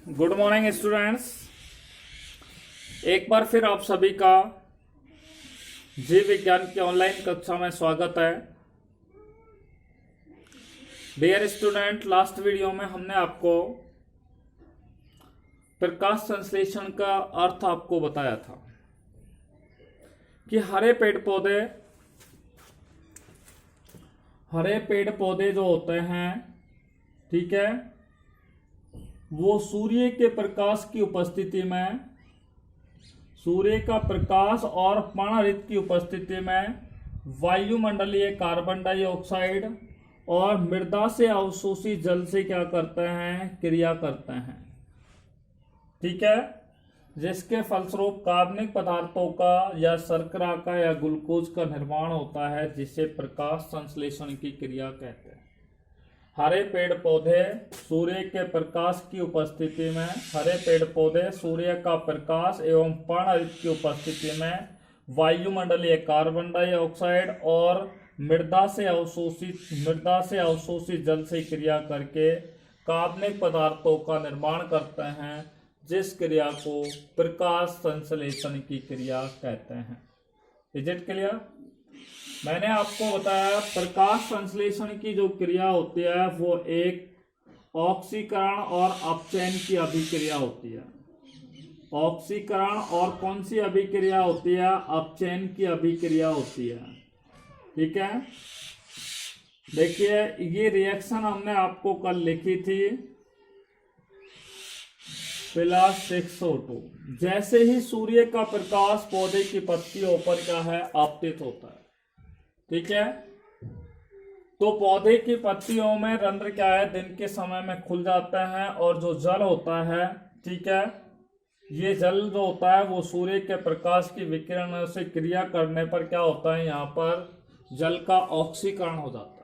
Good morning students. एक बार फिर आप सभी का जीव विज्ञान की ऑनलाइन कक्षा में स्वागत है। डियर स्टूडेंट, लास्ट वीडियो में हमने आपको प्रकाश संश्लेषण का अर्थ आपको बताया था कि हरे पेड़ पौधे जो होते हैं, ठीक है, वो सूर्य के प्रकाश की उपस्थिति में, सूर्य का प्रकाश और पर्णरित की उपस्थिति में वायुमंडलीय कार्बन डाइऑक्साइड और मृदा से अवशोषित जल से क्या करते हैं, क्रिया करते हैं, ठीक है, जिसके फलस्वरूप कार्बनिक पदार्थों का या शर्करा का या ग्लूकोज का निर्माण होता है, जिसे प्रकाश संश्लेषण की क्रिया कहते हैं। हरे पेड़ पौधे सूर्य के प्रकाश की उपस्थिति में, हरे पेड़ पौधे सूर्य का प्रकाश एवं पर्णरित की उपस्थिति में वायुमंडलीय कार्बन डाइऑक्साइड और मृदा से अवशोषित जल से क्रिया करके कार्बनिक पदार्थों का निर्माण करते हैं, जिस क्रिया को प्रकाश संश्लेषण की क्रिया कहते हैं। Is it clear? मैंने आपको बताया प्रकाश संश्लेषण की जो क्रिया होती है वो एक ऑक्सीकरण और अपचयन की अभिक्रिया होती है। ऑक्सीकरण और कौन सी अभिक्रिया होती है? अपचयन की अभिक्रिया होती है, ठीक है। देखिए, ये रिएक्शन हमने आपको कल लिखी थी, +6O2। जैसे ही सूर्य का प्रकाश पौधे की पत्तियों पर क्या है, आपतित होता है, ठीक है, तो पौधे की पत्तियों में रंध्र क्या है, दिन के समय में खुल जाते हैं और जो जल होता है, ठीक है, ये जल जो होता है वो सूर्य के प्रकाश की विकिरण से क्रिया करने पर क्या होता है, यहाँ पर जल का ऑक्सीकरण हो जाता है।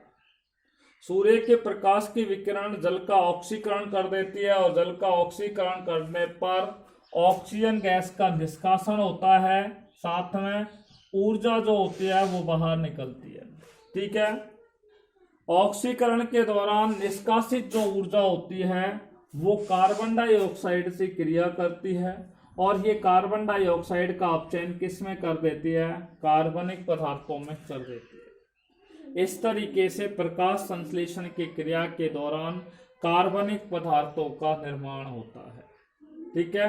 सूर्य के प्रकाश की विकिरण जल का ऑक्सीकरण कर देती है और जल का ऑक्सीकरण करने पर ऑक्सीजन गैस का निष्कासन होता है, साथ में ऊर्जा जो होती है वो बाहर निकलती है, ठीक है। ऑक्सीकरण के दौरान निष्कासित जो ऊर्जा होती है वो कार्बन डाइऑक्साइड से क्रिया करती है और ये कार्बन डाइऑक्साइड का अपचयन किस में कर देती है, कार्बनिक पदार्थों में कर देती है। इस तरीके से प्रकाश संश्लेषण की क्रिया के दौरान कार्बनिक पदार्थों का निर्माण होता है, ठीक है।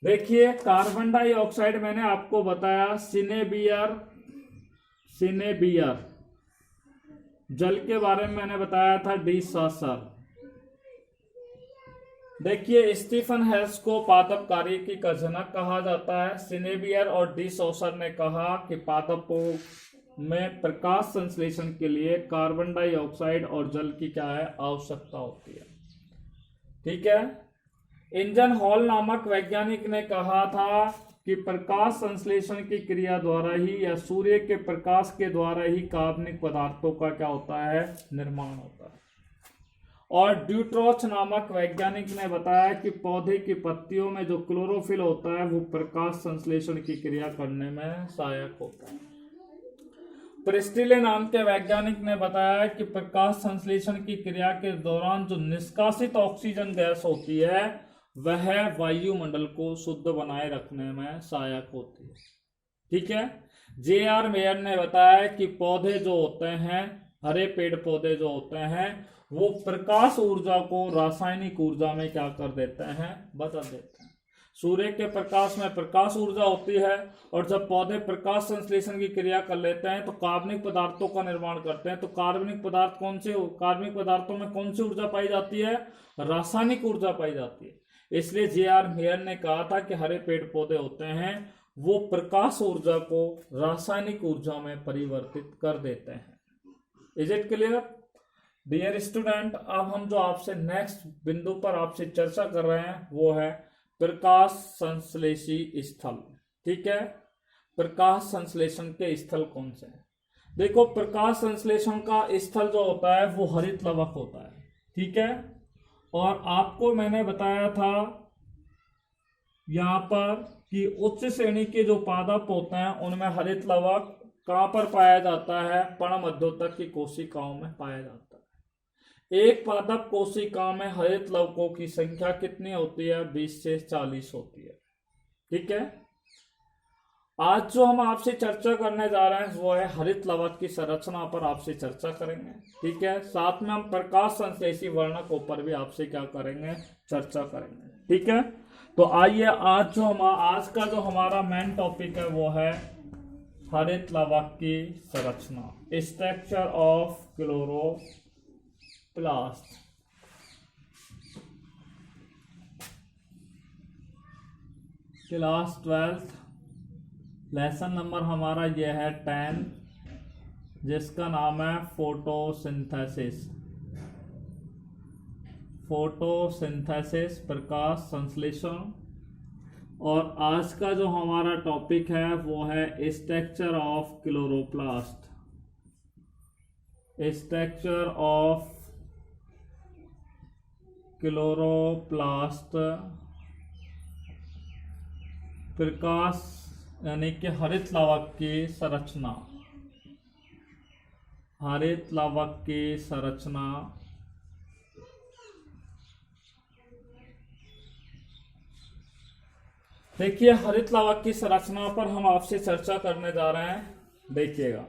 देखिए, कार्बन डाइऑक्साइड मैंने आपको बताया सिनेबियर, जल के बारे में मैंने बताया था डिसॉसर। देखिए, स्टीफन हेल्स को पादप कार्यकी का जनक कहा जाता है। सिनेबियर और डिसॉसर ने कहा कि पादपों में प्रकाश संश्लेषण के लिए कार्बन डाइऑक्साइड और जल की क्या है, आवश्यकता होती है, ठीक है। इंजन हॉल नामक वैज्ञानिक ने कहा था कि प्रकाश संश्लेषण की क्रिया द्वारा ही या सूर्य के प्रकाश के द्वारा ही कार्बनिक पदार्थों का क्या होता है, निर्माण होता है। और ड्यूट्रॉच नामक वैज्ञानिक ने बताया कि पौधे की पत्तियों में जो क्लोरोफिल होता है वो प्रकाश संश्लेषण की क्रिया करने में सहायक होता है। प्रिस्टिले नाम के वैज्ञानिक ने बताया कि प्रकाश संश्लेषण की क्रिया के दौरान जो निष्कासित ऑक्सीजन गैस होती है वह वायुमंडल को शुद्ध बनाए रखने में सहायक होती है, ठीक है। J.R. मेयर ने बताया कि पौधे जो होते हैं, हरे पेड़ पौधे जो होते हैं, वो प्रकाश ऊर्जा को रासायनिक ऊर्जा में क्या कर देते हैं, बदल देते हैं। सूर्य के प्रकाश में प्रकाश ऊर्जा होती है और जब पौधे प्रकाश संश्लेषण की क्रिया कर लेते हैं तो कार्बनिक पदार्थों का निर्माण करते हैं। तो कार्बनिक पदार्थों में कौन सी ऊर्जा पाई जाती है, रासायनिक ऊर्जा पाई जाती है। इसलिए J.R. मेयर ने कहा था कि हरे पेड़ पौधे होते हैं वो प्रकाश ऊर्जा को रासायनिक ऊर्जा में परिवर्तित कर देते हैं। Is it clear? Dear student, अब हम जो आपसे नेक्स्ट बिंदु पर आपसे चर्चा कर रहे हैं वो है प्रकाश संश्लेषी स्थल, ठीक है। प्रकाश संश्लेषण के स्थल कौन से हैं? देखो, प्रकाश संश्लेषण का स्थल जो होता है वो हरित लवक होता है, ठीक है। और आपको मैंने बताया था यहाँ पर कि उच्च श्रेणी के जो पादप होते हैं उनमें हरित लवक कहाँ पर पाया जाता है, पर्णमध्योतक की कोशिकाओं में पाया जाता है। एक पादप कोशिका में हरित लवकों की संख्या कितनी होती है? 20 से 40 होती है। ठीक है, आज जो हम आपसे चर्चा करने जा रहे हैं वो है हरित लवक की संरचना पर आपसे चर्चा करेंगे। ठीक है, साथ में हम प्रकाश संश्लेषी वर्णकों पर भी आपसे क्या करेंगे? चर्चा करेंगे। ठीक है, तो आइए आज का जो हमारा मेन टॉपिक है वो है हरित लवक की संरचना, structure of chloroplast. Class 12 lesson number हमारा यह है 10, जिसका नाम है फोटोसिंथेसिस। फोटोसिंथेसिस, प्रकाश संश्लेषण। और आज का जो हमारा टॉपिक है वो है structure of chloroplast. Structure of chloroplast, प्रकाश यानी कि हरित लवक की संरचना। हरित लवक की संरचना। देखिए, हरित लवक की संरचना पर हम आपसे चर्चा करने जा रहे हैं। देखिएगा,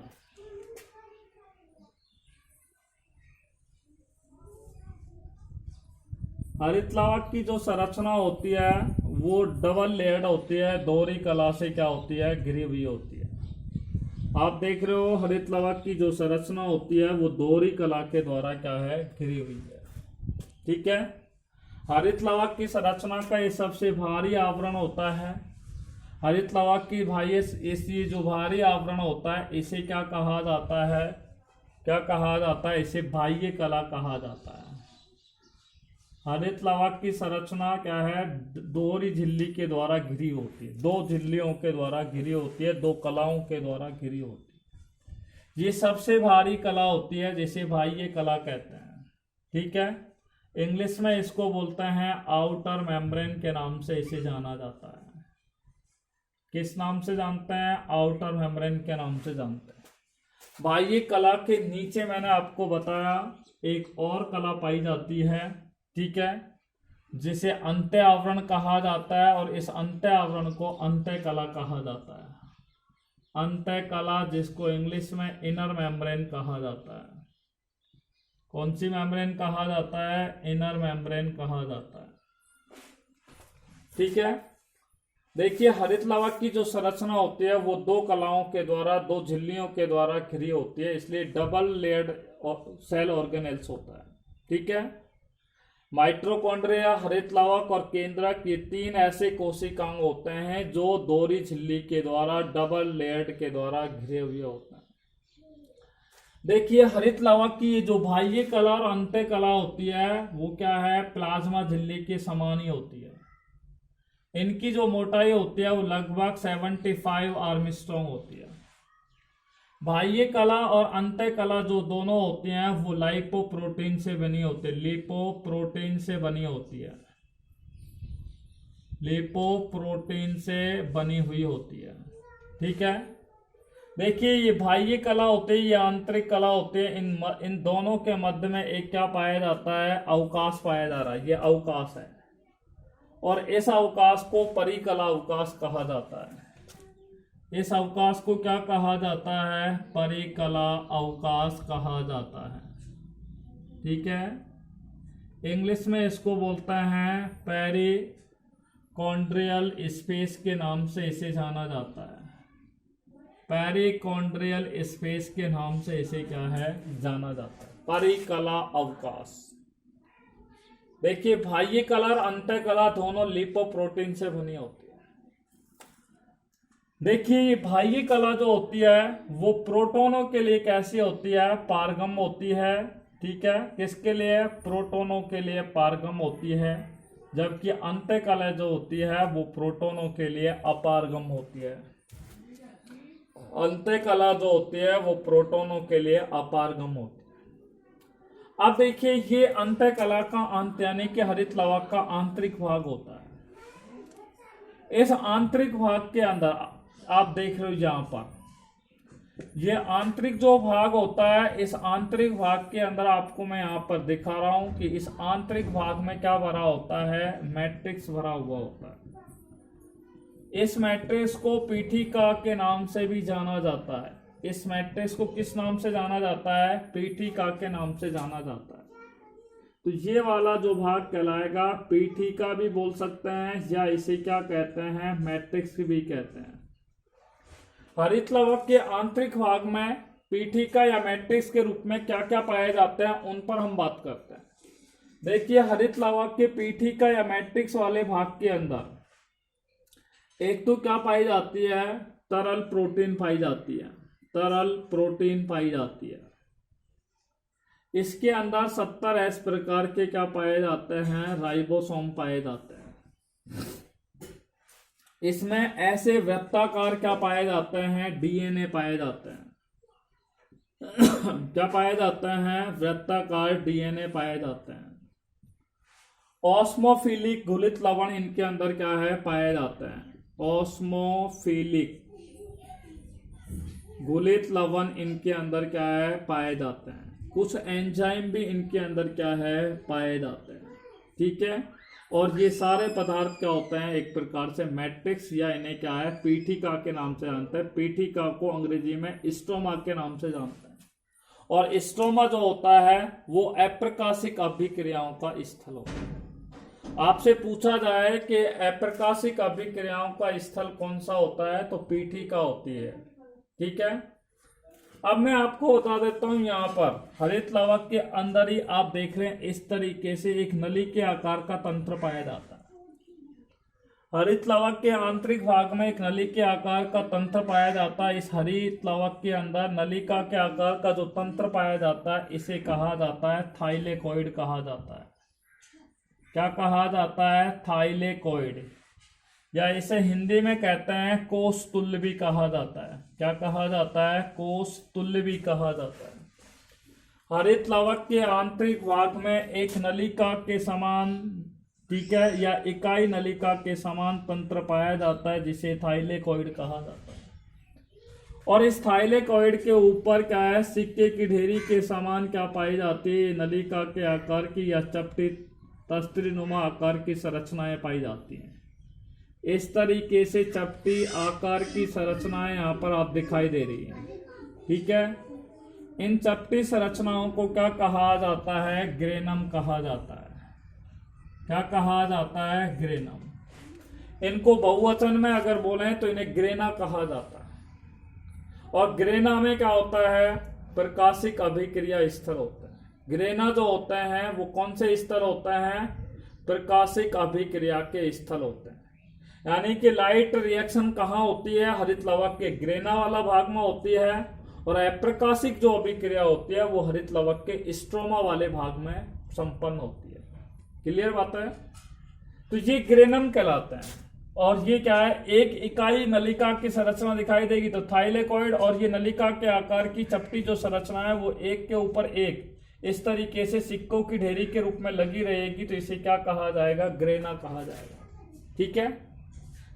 हरित लवक की जो संरचना होती है वो डबल लेयर्ड होती है, दोहरी कला से क्या होती है? घिरी हुई होती है। आप देख रहे हो हरित लवक की जो संरचना होती है वो दोहरी कला के द्वारा क्या है? घिरी हुई है। ठीक है, हरित लवक की संरचना का ये सबसे भारी आवरण होता है। हरित लवक की इसी जो भारी आवरण होता है इसे क्या कहा जाता है? क्या कहा जाता है? इसे बाह्य कला कहा जाता है। हरित लवक की संरचना क्या है? दोहरी झिल्ली के द्वारा घिरी होती है, दो झिल्लियों के द्वारा घिरी होती है, दो कलाओं के द्वारा घिरी होती है। ये सबसे भारी कला होती है जिसे बाह्य कला कहते हैं। ठीक है, इंग्लिश में इसको बोलते हैं आउटर मेम्ब्रेन के नाम से इसे जाना जाता है। किस नाम से जानते हैं? आउटर मेम्ब्रेन के नाम से जानते हैं। बाह्य कला के नीचे मैंने आपको बताया एक और कला पाई जाती है। ठीक है, जिसे अंत्य आवरण कहा जाता है और इस अंत्य आवरण को अंत्य कला कहा जाता है। अंत्य कला, जिसको इंग्लिश में इनर मेम्ब्रेन कहा जाता है। कौन सी मेम्ब्रेन कहा जाता है? इनर मेम्ब्रेन कहा जाता है। ठीक है, देखिए, हरित लवक की जो संरचना होती है वो दो कलाओं के द्वारा, दो झिल्लियों के द्वारा घिरी होती है, इसलिए डबल लेयर्ड सेल ऑर्गेनेल्स होता है। ठीक है, माइटोकॉन्ड्रिया, हरित लवक और केंद्रक, ये तीन ऐसे कोशिकांग होते हैं जो दोहरी झिल्ली के द्वारा, डबल लेयर्ड के द्वारा घिरे हुए होते हैं। देखिए, हरित लवक की ये जो बाह्य कला और अंत्य कला होती है वो क्या है? प्लाज्मा झिल्ली के समान ही होती है। इनकी जो मोटाई होती है वो लगभग 75 आर्मस्ट्रॉन्ग होती है। बाह्य कला और अंत्य कला जो दोनों होती हैं वो लाइपोप्रोटीन से बनी होती है। लिपोप्रोटीन से बनी होती है। लिपोप्रोटीन से बनी हुई होती है। ठीक है, देखिए, ये बाह्य कला होती है, ये आंतरिक कला होती है। इन दोनों के मध्य में एक क्या पाया जाता है? अवकाश पाया जा रहा है। ये अवकाश है और इस अवकाश को परिकला अवकाश कहा जाता है। इस अवकाश को क्या कहा जाता है? परिकला अवकाश कहा जाता है। ठीक है, इंग्लिश में इसको बोलते हैं पेरिकॉन्ड्रियल स्पेस के नाम से इसे जाना जाता है। पेरिकॉन्ड्रियल स्पेस के नाम से इसे क्या है? जाना जाता है, परिकला अवकाश। देखिए, बाह्य कला और अंत्य कला दोनों लिपोप्रोटीन से बनी होती है। देखिए, बाह्य कला जो होती है वो प्रोटोनों के लिए कैसी होती है? पारगम होती है। ठीक है, किसके लिए? प्रोटोनों के लिए पारगम होती है, जबकि अंत्य कला जो होती है वो प्रोटोनों के लिए अपारगम होती है। अंत्य कला जो होती है वो प्रोटोनों के लिए अपारगम होती है। अब देखिए, ये अंत्य कला का अंत यानी कि हरित लवक का आंतरिक भाग होता है। इस आंतरिक भाग के अंदर आप देख रहे हो यहां पर ये आंतरिक जो भाग होता है, इस आंतरिक भाग के अंदर आपको मैं यहाँ पर दिखा रहा हूं कि इस आंतरिक भाग में क्या भरा होता है, मैट्रिक्स भरा हुआ होता है। इस मैट्रिक्स को पीठिका के नाम से भी जाना जाता है। इस मैट्रिक्स को किस नाम से जाना जाता है, पीठिका के नाम से जाना जाता है। तो ये वाला जो भाग कहलाएगा पीठिका भी बोल सकते हैं, या इसे क्या कहते हैं, मैट्रिक्स भी कहते हैं। हरित लवक के आंतरिक भाग में पीठिका या मैट्रिक्स के रूप में क्या क्या पाए जाते हैं, उन पर हम बात करते हैं। देखिए, हरित लवक के पीठिका या मैट्रिक्स वाले भाग के अंदर एक तो क्या पाई जाती है, तरल प्रोटीन पाई जाती है। तरल प्रोटीन पाई जाती है। इसके अंदर 70 इस प्रकार के क्या पाए जाते हैं, राइबोसोम पाए जाते हैं। इसमें ऐसे वृत्ताकार क्या पाए जाते हैं, डीएनए पाए जाते हैं। क्या पाए जाते हैं, वृत्ताकार डीएनए पाए जाते हैं। ऑस्मोफिलिक घुलित लवण इनके अंदर क्या है, पाए जाते हैं। ऑस्मोफिलिक घुलित लवण इनके अंदर क्या है, पाए जाते हैं। कुछ एंजाइम भी इनके अंदर क्या है, पाए जाते हैं। ठीक है, और ये सारे पदार्थ क्या होते हैं, एक प्रकार से मैट्रिक्स या इन्हें क्या है, पीठिका के नाम से जानते हैं। पीठिका को अंग्रेजी में स्टोमा के नाम से जानते हैं। और स्टोमा जो होता है वो अप्रकाशिक अभिक्रियाओं का स्थल होता है। आपसे पूछा जाए कि अप्रकाशिक अभिक्रियाओं का स्थल कौन सा होता है, तो पीठिका होती है। ठीक है, अब मैं आपको बता देता हूं, यहाँ पर हरित लवक के अंदर ही आप देख रहे हैं इस तरीके से एक नली के आकार का तंत्र पाया जाता है। हरित लवक के आंतरिक भाग में एक नली के आकार का तंत्र पाया जाता है। इस हरित लवक के अंदर नलिका के आकार का जो तंत्र पाया जाता है, इसे कहा जाता है थाइलेकोइड कहा जाता है। क्या कहा जाता है, थाइलेकोइड, या इसे हिंदी में कहते हैं कोष तुल्य भी कहा जाता है। क्या कहा जाता है, कोष तुल्य भी कहा जाता है। हरित लवक के आंतरिक भाग में एक नलिका के समान, ठीक है, या इकाई नलिका के समान तंत्र पाया जाता है, जिसे थाइलेकोइड कहा जाता है। और इस थाइलेकोइड के ऊपर क्या है, सिक्के की ढेरी के समान क्या पाई जाती है, नलिका के आकार की या चपटी तस्त्रीनुमा आकार की संरचनाएं पाई जाती हैं। इस तरीके से चपटी आकार की संरचनाएं यहाँ पर आप दिखाई दे रही हैं। ठीक है, इन चपटी संरचनाओं को क्या कहा जाता है, ग्रेनम कहा जाता है। क्या कहा जाता है, ग्रेनम। इनको बहुवचन में अगर बोले तो इन्हें ग्रेना कहा जाता है। और ग्रेना में क्या होता है, प्रकाशिक अभिक्रिया स्तर होता है। ग्रेना जो होते हैं वो कौन से स्तर होते हैं, प्रकाशिक अभिक्रिया के स्थल होते हैं। यानी कि लाइट रिएक्शन कहाँ होती है, हरित लवक के ग्रेना वाला भाग में होती है। और अप्रकाशिक जो अभिक्रिया होती है वो हरित लवक के स्ट्रोमा वाले भाग में संपन्न होती है। क्लियर बात है, तो ये ग्रेनम कहलाते हैं। और ये क्या है, एक इकाई नलिका की संरचना दिखाई देगी तो थाइलेकोइड, और ये नलिका के आकार की चपटी जो संरचना है वो एक के ऊपर एक इस तरीके से सिक्कों की ढेरी के रूप में लगी रहेगी, तो इसे क्या कहा जाएगा, ग्रेना कहा जाएगा। ठीक है,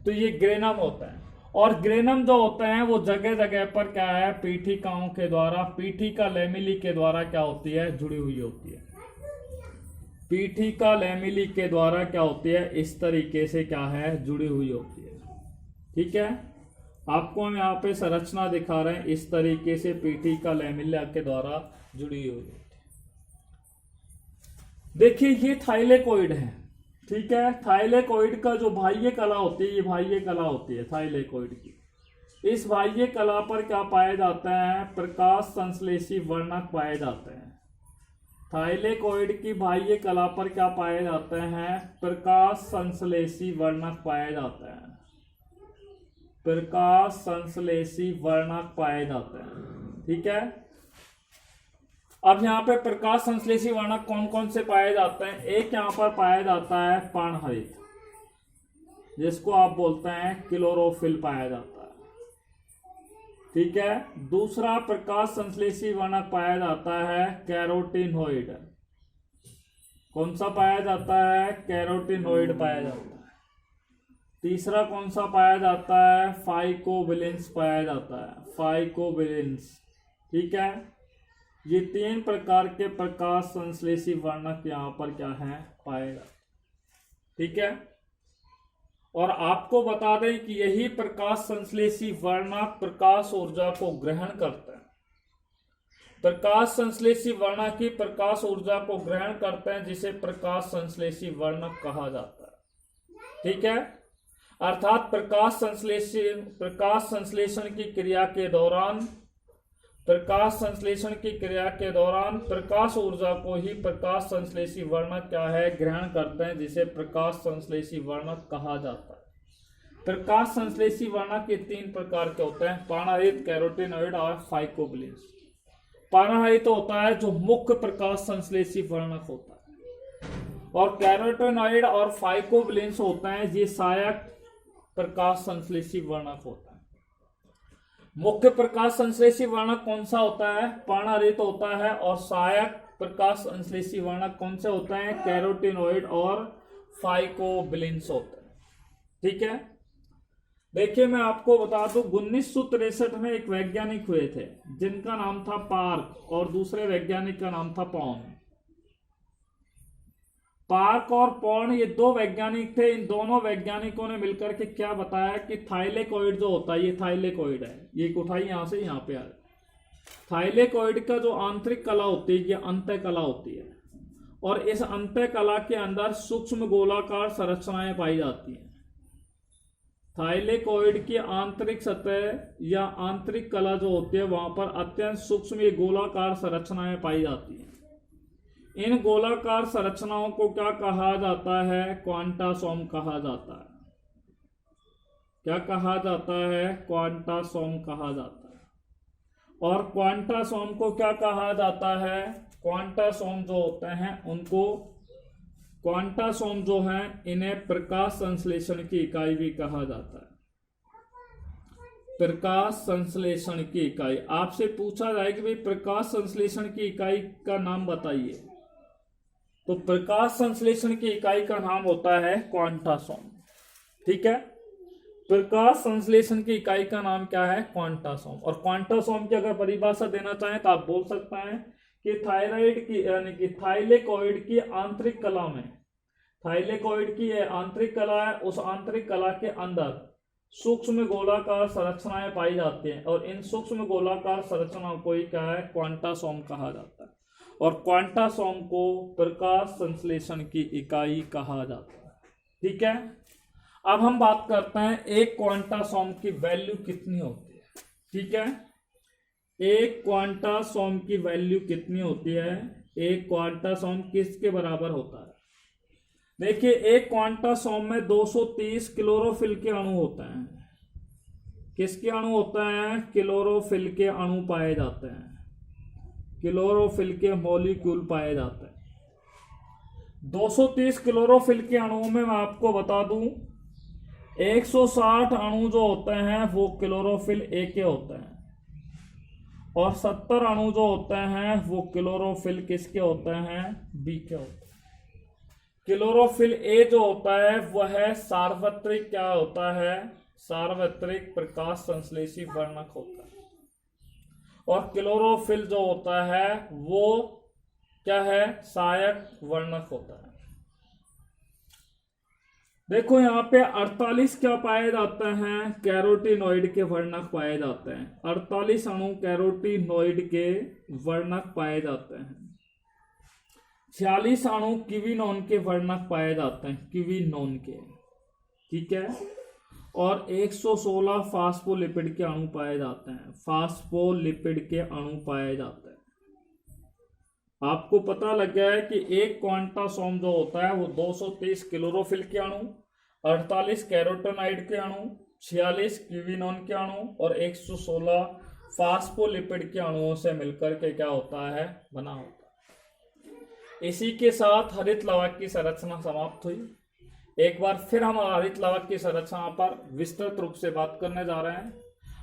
तो ये ग्रेनम होता है। और ग्रेनम जो होते हैं वो जगह जगह पर क्या है, पीठिकाओं के द्वारा, पीठिका लैमेली के द्वारा क्या होती है, जुड़ी हुई होती है। पीठिका लैमेली के द्वारा क्या होती है, इस तरीके से क्या है, जुड़ी हुई होती है। ठीक है, आपको हम यहाँ पे संरचना दिखा रहे हैं, इस तरीके से पीठिका लैमेला के द्वारा जुड़ी हुई होती है। देखिए, ये थाइलेकोइड है। ठीक है, थाइलेकोइड का जो बाह्य कला होती है, ये बाह्य कला होती है थाइलेकोइड की। इस बाह्य कला पर क्या पाए जाते हैं, प्रकाश संश्लेषी वर्णक पाए जाते हैं। थाइलेकोइड की बाह्य कला पर क्या पाए जाते हैं, प्रकाश संश्लेषी वर्णक पाए जाते हैं। प्रकाश संश्लेषी वर्णक पाए जाते हैं। ठीक है, अब यहाँ पे प्रकाश संश्लेषी वर्णक कौन कौन से पाए जाते हैं, एक यहाँ पर पाया जाता है पर्णहरित, जिसको आप बोलते हैं क्लोरोफिल पाया जाता है। ठीक है, दूसरा प्रकाश संश्लेषी वर्णक पाया जाता है कैरोटीनोइड। कौन सा पाया जाता है, कैरोटीनोइड पाया जाता है। तीसरा कौन सा पाया जाता है? फाइकोबिलेंस पाया जाता है, फाइकोबिलेंस। ठीक है, ये 3 प्रकार के प्रकाश संश्लेषी वर्णक यहाँ पर क्या है? पाए जाते। ठीक है, और आपको बता दें कि यही प्रकाश संश्लेषी वर्णक प्रकाश ऊर्जा को ग्रहण करते हैं। प्रकाश संश्लेषी वर्णक की प्रकाश ऊर्जा को ग्रहण करते हैं, जिसे प्रकाश संश्लेषी वर्णक कहा जाता है। ठीक है, अर्थात प्रकाश संश्लेषण की क्रिया के दौरान प्रकाश ऊर्जा को ही प्रकाश संश्लेषी वर्णक क्या है? ग्रहण करते हैं, जिसे प्रकाश संश्लेषी वर्णक कहा जाता है। प्रकाश संश्लेषी वर्णक के 3 प्रकार के होते हैं, पानाहित, कैरोटीनॉइड और फाइकोबिलेंस। पानाहित होता है जो मुख्य प्रकाश संश्लेषी वर्णक होता है, और कैरोटीनॉइड और फाइकोबिलेंस होते हैं ये सहायक प्रकाश संश्लेषी वर्णक होता है। मुख्य प्रकाश संश्लेषी वर्णक कौन सा होता है? पानाहित होता है, और सहायक प्रकाश संश्लेषी वर्णक कौन से होते हैं? कैरोटीनॉइड और फाइकोबिलेंस होते हैं। ठीक है, देखिए मैं आपको बता दूं 1963 में एक वैज्ञानिक हुए थे जिनका नाम था पार्क, और दूसरे वैज्ञानिक का नाम था पॉन। पार्क और पॉन ये 2 वैज्ञानिक थे। इन दोनों वैज्ञानिकों ने मिलकर के क्या बताया कि थाइलेकोइड जो होता है, ये थाइलेकोइड है, ये उठाई यहां से यहां पे आ जाए। थाइलेकोइड का जो आंतरिक कला होती है ये अंतः कला होती है, और इस अंतः कला के अंदर सूक्ष्म गोलाकार संरचनाएं पाई जाती हैं। थाइलेकोइड की आंतरिक सतह या आंतरिक कला जो होती है वहां पर अत्यंत सूक्ष्म गोलाकार संरचनाएं पाई जाती हैं। इन गोलाकार संरचनाओं को क्या कहा जाता है? क्वांटासोम कहा जाता है। क्या कहा जाता है? क्वांटासोम कहा जाता है। और क्वांटासोम को क्या कहा जाता है? क्वांटासोम जो होते हैं उनको, क्वांटासोम जो हैं इन्हें प्रकाश संश्लेषण की इकाई भी कहा जाता है। प्रकाश संश्लेषण की इकाई। आपसे पूछा जाए कि भाई प्रकाश संश्लेषण की इकाई का नाम बताइए, तो प्रकाश संश्लेषण की इकाई का नाम होता है क्वांटासोम। ठीक है, प्रकाश संश्लेषण की इकाई का नाम क्या है? क्वांटासोम। और क्वांटासोम की अगर परिभाषा देना चाहें तो आप बोल सकते हैं कि थायराइड की यानी कि थाइलेकोइड की आंतरिक कला में, थाइलेकोइड की आंतरिक कला है, उस आंतरिक कला के अंदर सूक्ष्म गोलाकार संरचनाएं पाई जाती हैं, और इन सूक्ष्म गोलाकार संरचनाओं को ही क्या है? क्वांटासोम कहा जाता है। और क्वांटासोम को प्रकाश संश्लेषण की इकाई कहा जाता है। ठीक है, अब हम बात करते हैं एक क्वांटासोम की वैल्यू कितनी होती है। ठीक है, एक क्वांटासोम की वैल्यू कितनी होती है? एक क्वांटासोम किसके बराबर होता है? देखिए, एक क्वांटासोम में 230 क्लोरोफिल के अणु होते हैं। किसके अणु होते हैं? क्लोरोफिल के अणु पाए जाते हैं, क्लोरोफिल के मॉलिक्यूल पाए जाते हैं। 230 क्लोरोफिल के अणुओं में मैं आपको बता दूं 160 अणु जो होते हैं वो क्लोरोफिल ए के होते हैं, और 70 अणु जो होते हैं वो क्लोरोफिल किसके होते हैं? बी के होते हैं। क्लोरोफिल ए जो होता है वह सार्वत्रिक क्या होता है? सार्वत्रिक प्रकाश संश्लेषी वर्णक होता है। और क्लोरोफिल जो होता है वो क्या है? सहायक वर्णक होता है। देखो यहाँ पे 48 क्या पाए जाते हैं? कैरोटीनॉइड के वर्णक पाए जाते हैं। 48 अणु कैरोटीनॉइड के वर्णक पाए जाते हैं। 46 अणु क्विनोन के वर्णक पाए जाते हैं, क्विनोन के। ठीक है, और 116 फास्फोलिपिड के अणु पाए जाते हैं, फास्फोलिपिड के अणु पाए जाते हैं। आपको पता लग गया है कि एक क्वांटासोम जो होता है वो 230 क्लोरोफिल के अणु, 48 कैरोटीनॉइड के अणु, 46 क्विनोन के अणु और 116 फास्फोलिपिड के अणुओं से मिलकर के क्या होता है? बना होता है। इसी के साथ हरित लवक की संरचना समाप्त हुई। एक बार फिर हम हरित लवक की संरचना पर विस्तृत रूप से बात करने जा रहे हैं।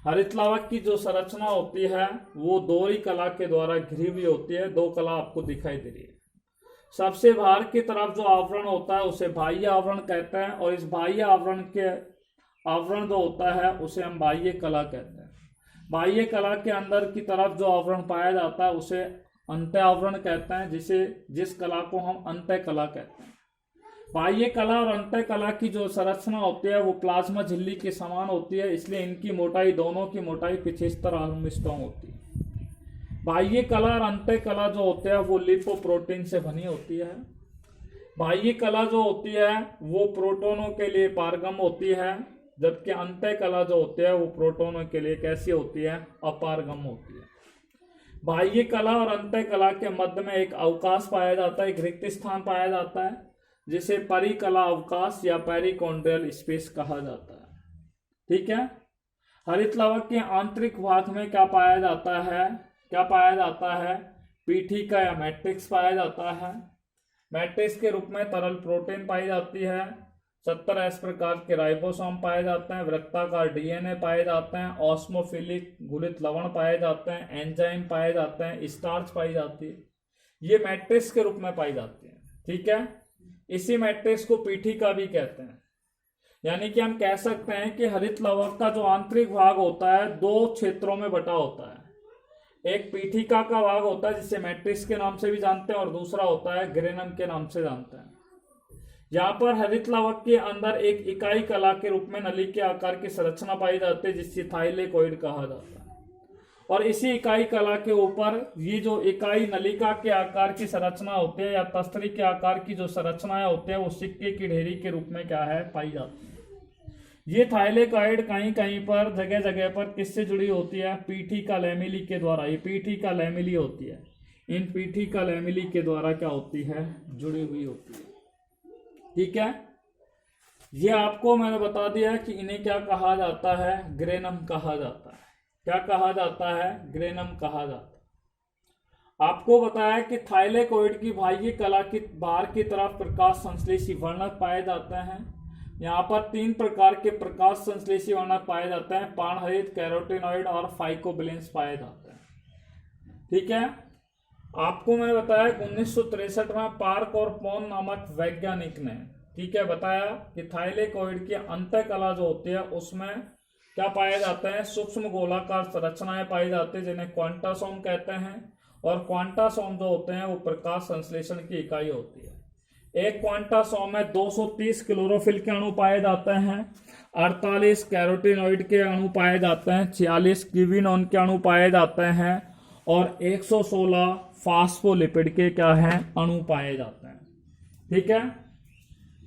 हरित लवक की जो संरचना होती है वो दोहरी कला के द्वारा घिरी हुई होती है। 2 कला आपको दिखाई दे रही है। सबसे बाहर की तरफ जो आवरण होता है उसे बाह्य आवरण कहते हैं, और इस बाह्य आवरण जो होता है उसे हम बाह्य कला कहते हैं। बाह्य कला के अंदर की तरफ जो आवरण पाया जाता है उसे अंतः आवरण कहते हैं, जिस कला को हम अंतः कला कहते हैं। बाह्य कला और अंतः कला की जो संरचना होती है वो प्लाज्मा झिल्ली के समान होती है, इसलिए इनकी मोटाई, दोनों की मोटाई 75 आर्मस्ट्रांग होती है। बाह्य कला और अंतः कला जो होते हैं वो लिपोप्रोटीन से बनी होती है। बाह्य कला जो होती है वो प्रोटोनों के लिए पारगम होती है, जबकि अंतः कला जो होती है वो प्रोटोनों के लिए कैसी होती है, अपारगम होती है। बाह्य कला और अंतः कला के मध्य में एक अवकाश पाया जाता है, एक रिक्त स्थान पाया जाता है, जिसे परिकला अवकाश या पेरिकॉन्ड्रियल स्पेस कहा जाता है। ठीक है। हरित लवक के आंतरिक भाग में क्या पाया जाता है, पीठिका या मैट्रिक्स पाया जाता है। मैट्रिक्स के रूप में तरल प्रोटीन पाई जाती है, 70 प्रकार के राइबोसोम पाए जाते हैं, वृत्ताकार डीएनए पाए जाते हैं, ऑस्मोफिलिक घुलित लवण पाए जाते हैं, एंजाइम पाए जाते हैं, स्टार्च पाई जाती है। ये मैट्रिक्स के रूप में पाई जाती है। ठीक है। इसी मैट्रिक्स को पीठिका भी कहते हैं। यानी कि हम कह सकते हैं कि हरित लवक का जो आंतरिक भाग होता है दो क्षेत्रों में बटा होता है। एक पीठिका का भाग होता है जिसे मैट्रिक्स के नाम से भी जानते हैं, और दूसरा होता है ग्रेनम के नाम से जानते हैं। यहाँ पर हरित लवक के अंदर एक इकाई कला के रूप में नली के आकार की संरचना पाई जाती है, जिसे थाइलेकोइड कहा जाता है। और इसी इकाई कला के ऊपर ये जो इकाई नलिका के आकार की संरचना होती है या तस्तरी के आकार की जो संरचनाएं होती है वो सिक्के की ढेरी के रूप में क्या है, पाई जाती है। ये थाइलेकोइड कहीं कहीं पर, जगह जगह पर किससे जुड़ी होती है, पीठिका लैमेली के द्वारा। ये पीठिका लैमेली होती है, इन पीठिका लैमेली के द्वारा क्या होती है, जुड़ी हुई होती है। ठीक है। ये आपको मैंने बता दिया कि इन्हें क्या कहा जाता है, ग्रेनम कहा जाता है। क्या कहा जाता है, ग्रेनम कहा जाता है। आपको बताया कि थाइलेकोइड की बाह्य कला की बाहर की तरफ प्रकाश संश्लेषी वर्णक पाए जाते हैं। यहाँ पर 3 प्रकार के प्रकाश संश्लेषी वर्णक पाए जाते हैं, पर्णहरित, कैरोटीनॉइड और फाइकोबिलेंस पाए जाते हैं। ठीक है। आपको मैंने बताया कि 1963 में पार्क और पोन नामक वैज्ञानिक ने, ठीक है, बताया कि थाइलेकोइड की अंतः कला जो होती है उसमें क्या पाया जाता है, सूक्ष्म गोलाकार संरचनाएं पाई जाती है, जिन्हें क्वांटासोम कहते हैं। और क्वांटासोम जो होते हैं वो प्रकाश संश्लेषण की इकाई होती है। एक क्वांटासोम में 230 क्लोरोफिल के अणु पाए जाते हैं, 48 कैरोटीनॉइड के अणु पाए जाते हैं, 46 कीविनोन के अणु पाए जाते हैं, और 116 फास्फोलिपिड के क्या हैं, अणु पाए जाते हैं। ठीक है।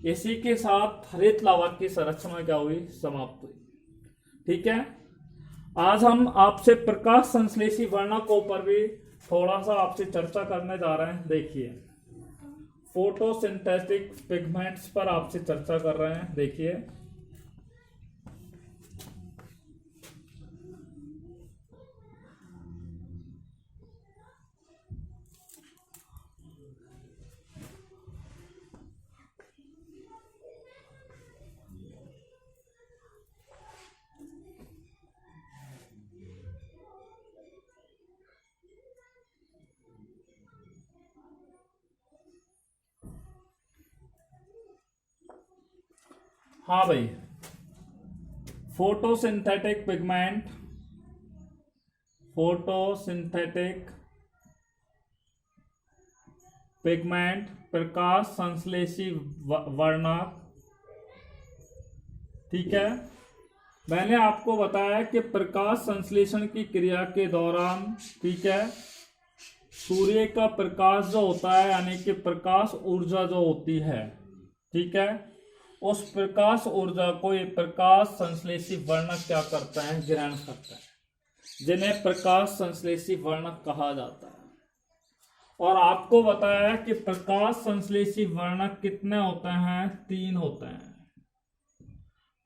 इसी के साथ हरित लवक की संरचना क्या हुई, समाप्त हुई। ठीक है। आज हम आपसे प्रकाश संश्लेषी वर्णकों पर भी थोड़ा सा आपसे चर्चा करने जा रहे हैं। देखिए, फोटोसिंथेटिक पिगमेंट्स पर आपसे चर्चा कर रहे हैं। देखिए, हाँ भाई, फोटोसिंथेटिक पिगमेंट प्रकाश संश्लेषी वर्णक। ठीक है। मैंने आपको बताया कि प्रकाश संश्लेषण की क्रिया के दौरान, ठीक है, सूर्य का प्रकाश जो होता है यानी कि प्रकाश ऊर्जा जो होती है, ठीक है, उस प्रकाश ऊर्जा को ये प्रकाश संश्लेषी वर्णक क्या करते हैं, ग्रहण करते हैं, जिन्हें प्रकाश संश्लेषी वर्णक कहा जाता है। और आपको बताया कि प्रकाश संश्लेषी वर्णक कितने होते हैं, 3 होते हैं।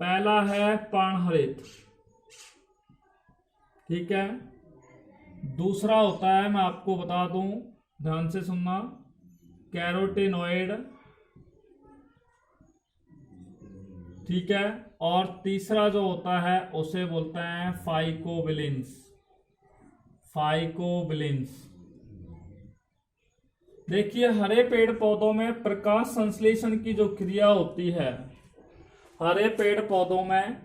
पहला है पर्णहरित, ठीक है। दूसरा होता है, मैं आपको बता दूं, ध्यान से सुनना, कैरोटीनॉइड, ठीक है। और तीसरा जो होता है उसे बोलते हैं फाइकोबिलेंस। देखिए, हरे पेड़ पौधों में प्रकाश संश्लेषण की जो क्रिया होती है, हरे पेड़ पौधों में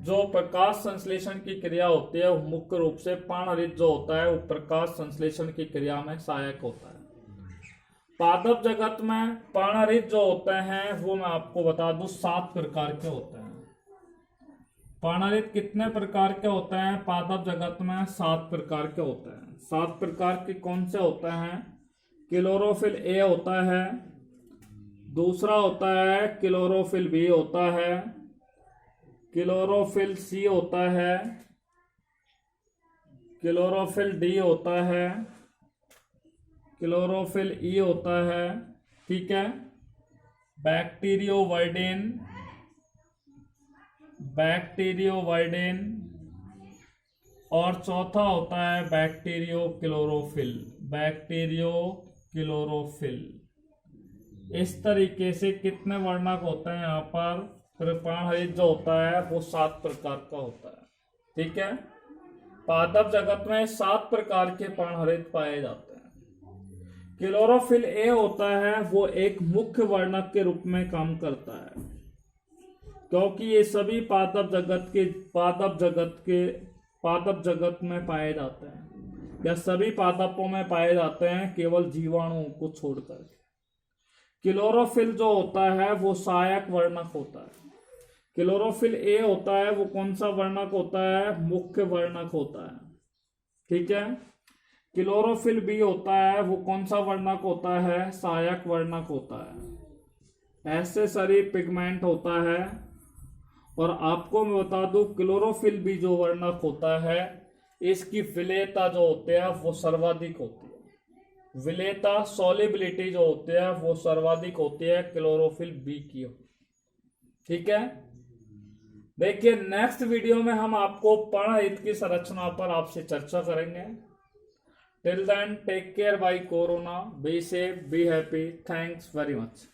जो प्रकाश संश्लेषण की क्रिया होती है वो मुख्य रूप से पर्णहरित जो होता है वो प्रकाश संश्लेषण की क्रिया में सहायक होता है। पादप जगत में पर्णहरित जो होते हैं वो मैं आपको बता दूं 7 प्रकार के होते हैं। पर्णहरित कितने प्रकार के होते हैं? पादप जगत में 7 प्रकार के होते हैं। 7 प्रकार के कौन से होते हैं? क्लोरोफिल ए होता है, दूसरा होता है क्लोरोफिल बी होता है, क्लोरोफिल सी होता है, क्लोरोफिल डी होता है, क्लोरोफिल ई होता है, ठीक है, बैक्टीरियोवाइडिन, बैक्टीरियोवाइडिन, और चौथा होता है बैक्टीरियो क्लोरोफिल, बैक्टीरियो क्लोरोफिल। इस तरीके से कितने वर्णक होते हैं यहाँ पर? पर्णहरित जो होता है वो 7 प्रकार का होता है, ठीक है। पादप जगत में 7 प्रकार के पर्णहरित पाए जाते हैं। क्लोरोफिल ए होता है वो एक मुख्य वर्णक के रूप में काम करता है, क्योंकि ये सभी पादप जगत में पाए जाते हैं, या सभी पादपों में पाए जाते हैं केवल जीवाणुओं को छोड़कर। क्लोरोफिल जो होता है वो सहायक वर्णक होता है। क्लोरोफिल ए होता है वो कौन सा वर्णक होता है? मुख्य वर्णक होता है, ठीक है। क्लोरोफिल बी होता है वो कौन सा वर्णक होता है? सहायक वर्णक होता है। ऐसे शरीर पिगमेंट होता है। और आपको मैं बता दूं, क्लोरोफिल बी जो वर्णक होता है इसकी विलेयता जो होती है वो सर्वाधिक होती है। विलेयता, सॉल्युबिलिटी जो होती है वो सर्वाधिक होती है क्लोरोफिल बी की, ठीक है। देखिए, नेक्स्ट वीडियो में हम आपको पर्णहरित की संरचना पर आपसे चर्चा करेंगे। Till then, take care bye corona, be safe, be happy, thanks very much.